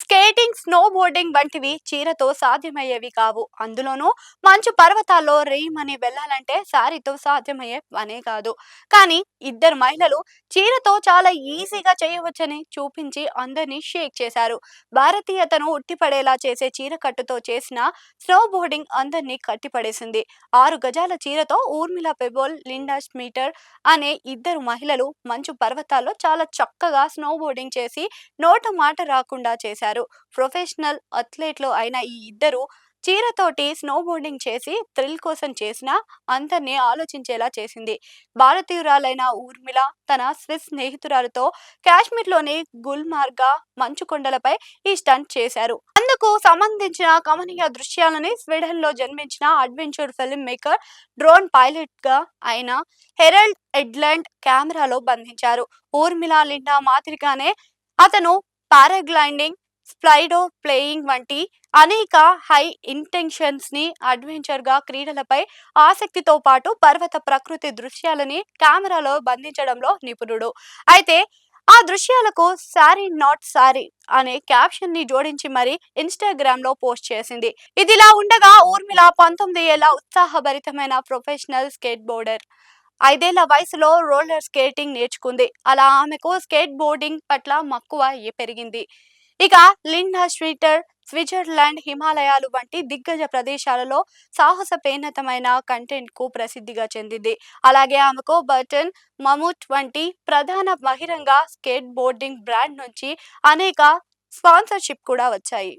Skating, snow boarding వంటివి చీరతో సాధ్యమయ్యేవి కావు. అందులోనూ మంచు పర్వతాల్లో రేయమని వెళ్ళాలంటే శారీతో సాధ్యమయ్యే పనే కాదు. కానీ ఇద్దరు మహిళలు చీరతో చాలా ఈజీగా చేయవచ్చని చూపించి అందరినీ షేక్ చేశారు. భారతీయతను ఉట్టిపడేలా చేసే చీర కట్టుతో చేసిన స్నో బోర్డింగ్ అందరినీ కట్టిపడేసింది. 6 గజాల చీరతో ఊర్మిళ పెబోల్, లిండా స్మిటర్ అనే ఇద్దరు మహిళలు మంచు పర్వతాల్లో చాలా చక్కగా స్నో బోర్డింగ్ చేసి నోట మాట రాకుండా చేశారు. ప్రొఫెషనల్ అథ్లెట్లు అయిన ఈ ఇద్దరు చీరతోటి స్నో బోర్డింగ్ చేసి థ్రిల్ కోసం చేసిన అందరినీ ఆలోచించేలా చేసింది. భారతీయురాలైన ఊర్మిళ తన స్విస్ స్నేహితురాలతో కాశ్మీర్లోని గుల్మార్గా మంచు కొండలపై ఈ స్టంట్ చేశారు. అందుకు సంబంధించిన కమనీయ దృశ్యాలని స్వీడన్లో జన్మించిన adventure film maker, drone pilot గా అయిన హెరల్డ్ ఎడ్లండ్ కెమెరాలో బంధించారు. ఊర్మిళ, లిండా మాదిరిగానే అతను పారాగ్లైడింగ్, స్పైడో ప్లేయింగ్ వంటి అనేక హై ఇంటెన్షన్స్ ని అడ్వెంచర్ గా క్రీడలపై ఆసక్తితో పాటు పర్వత ప్రకృతి దృశ్యాలని కెమెరాలో బంధించడంలో నిపుణుడు. అయితే ఆ దృశ్యాలకు సారీ నాట్ సారీ అనే క్యాప్షన్ ని జోడించి మరి ఇన్స్టాగ్రామ్ లో పోస్ట్ చేసింది. ఇదిలా ఉండగా ఊర్మిళ 19 ఏళ్ల ఉత్సాహభరితమైన ప్రొఫెషనల్ స్కేట్ బోర్డర్. 5 ఏళ్ల వయసులో రోలర్ స్కేటింగ్ నేర్చుకుంది. అలా ఆమెకు స్కేట్ బోర్డింగ్ పట్ల మక్కువ పెరిగింది. ఇక లిండా స్ట్రీటర్ స్విట్జర్లాండ్, హిమాలయాలు వంటి దిగ్గజ ప్రదేశాలలో సాహసపేనతమైన కంటెంట్ కు ప్రసిద్ధిగా చెందింది. అలాగే ఆమెకు బర్టన్, మమూట్ వంటి ప్రధాన బహిరంగ స్కేట్ బోర్డింగ్ బ్రాండ్ నుంచి అనేక స్పాన్సర్షిప్ కూడా వచ్చాయి.